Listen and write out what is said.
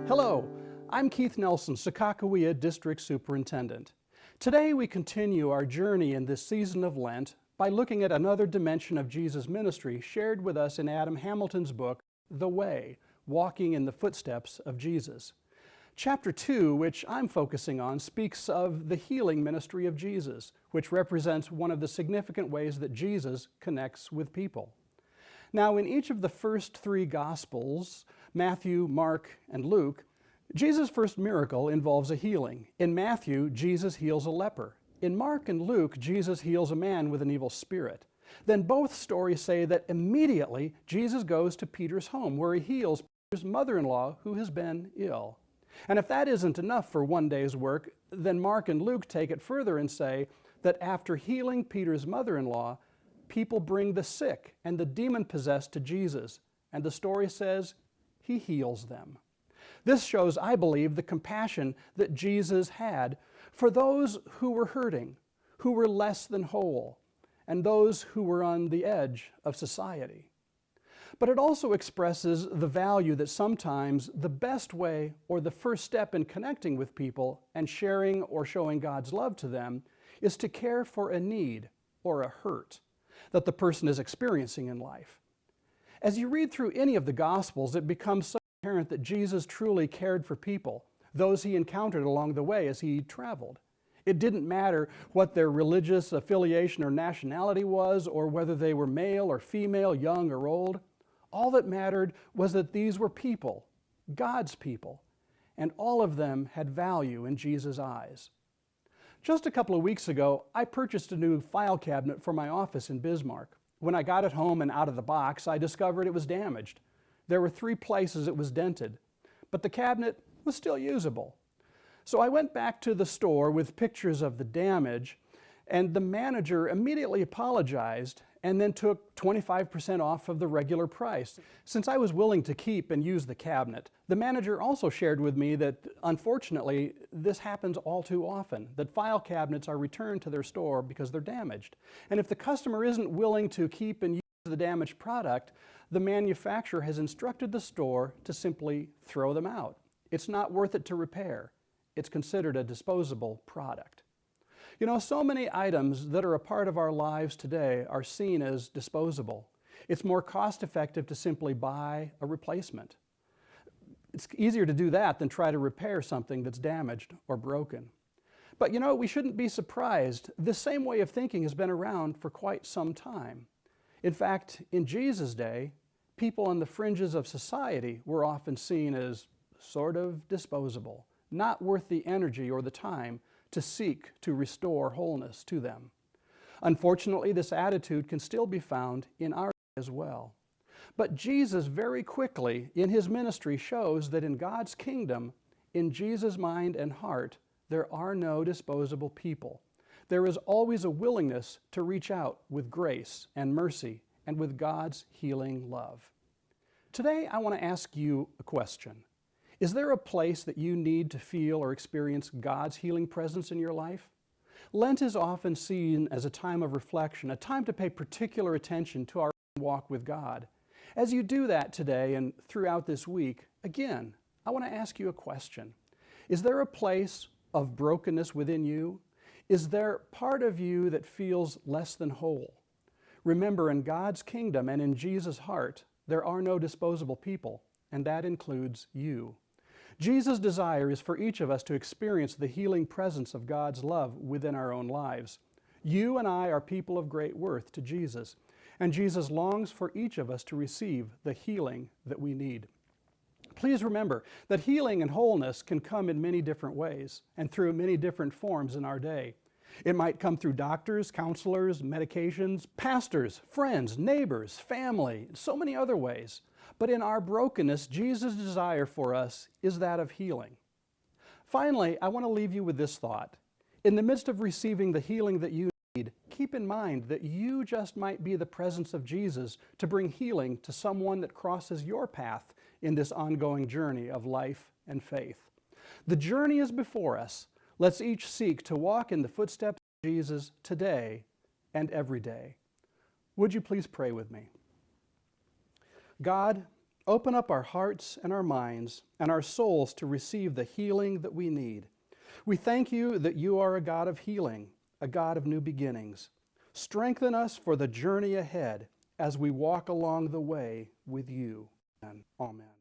Hello, I'm Keith Nelson, Sakakawea District Superintendent. Today we continue our journey in this season of Lent by looking at another dimension of Jesus' ministry shared with us in Adam Hamilton's book, The Way, Walking in the Footsteps of Jesus. Chapter 2, which I'm focusing on, speaks of the healing ministry of Jesus, which represents one of the significant ways that Jesus connects with people. Now, in each of the first three Gospels, Matthew, Mark, and Luke, Jesus' first miracle involves a healing. In Matthew, Jesus heals a leper. In Mark and Luke, Jesus heals a man with an evil spirit. Then both stories say that immediately Jesus goes to Peter's home, where he heals Peter's mother-in-law, who has been ill. And if that isn't enough for one day's work, then Mark and Luke take it further and say that after healing Peter's mother-in-law, people bring the sick and the demon-possessed to Jesus, and the story says he heals them. This shows, I believe, the compassion that Jesus had for those who were hurting, who were less than whole, and those who were on the edge of society. But it also expresses the value that sometimes the best way or the first step in connecting with people and sharing or showing God's love to them is to care for a need or a hurt that the person is experiencing in life. As you read through any of the Gospels, it becomes so apparent that Jesus truly cared for people, those he encountered along the way as he traveled. It didn't matter what their religious affiliation or nationality was, or whether they were male or female, young or old. All that mattered was that these were people, God's people, and all of them had value in Jesus' eyes. Just a couple of weeks ago, I purchased a new file cabinet for my office in Bismarck. When I got it home and out of the box, I discovered it was damaged. There were 3 places it was dented, but the cabinet was still usable. So I went back to the store with pictures of the damage, and the manager immediately apologized and then took 25% off of the regular price. Since I was willing to keep and use the cabinet, the manager also shared with me that, unfortunately, this happens all too often, that file cabinets are returned to their store because they're damaged. And if the customer isn't willing to keep and use the damaged product, the manufacturer has instructed the store to simply throw them out. It's not worth it to repair. It's considered a disposable product. You know, so many items that are a part of our lives today are seen as disposable. It's more cost-effective to simply buy a replacement. It's easier to do that than try to repair something that's damaged or broken. But you know, we shouldn't be surprised. This same way of thinking has been around for quite some time. In fact, in Jesus' day, people on the fringes of society were often seen as sort of disposable, not worth the energy or the time to seek to restore wholeness to them. Unfortunately, this attitude can still be found in our day as well. But Jesus very quickly in his ministry shows that in God's kingdom, in Jesus' mind and heart, there are no disposable people. There is always a willingness to reach out with grace and mercy and with God's healing love. Today, I want to ask you a question. Is there a place that you need to feel or experience God's healing presence in your life? Lent is often seen as a time of reflection, a time to pay particular attention to our walk with God. As you do that today and throughout this week, again, I want to ask you a question. Is there a place of brokenness within you? Is there part of you that feels less than whole? Remember, in God's kingdom and in Jesus' heart, there are no disposable people, and that includes you. Jesus' desire is for each of us to experience the healing presence of God's love within our own lives. You and I are people of great worth to Jesus, and Jesus longs for each of us to receive the healing that we need. Please remember that healing and wholeness can come in many different ways and through many different forms in our day. It might come through doctors, counselors, medications, pastors, friends, neighbors, family, so many other ways. But in our brokenness, Jesus' desire for us is that of healing. Finally, I want to leave you with this thought. In the midst of receiving the healing that you need, keep in mind that you just might be the presence of Jesus to bring healing to someone that crosses your path in this ongoing journey of life and faith. The journey is before us. Let's each seek to walk in the footsteps of Jesus today and every day. Would you please pray with me? God, Open up our hearts and our minds and our souls to receive the healing that we need. We thank you that you are a God of healing, a God of new beginnings. Strengthen us for the journey ahead as we walk along the way with you. Amen.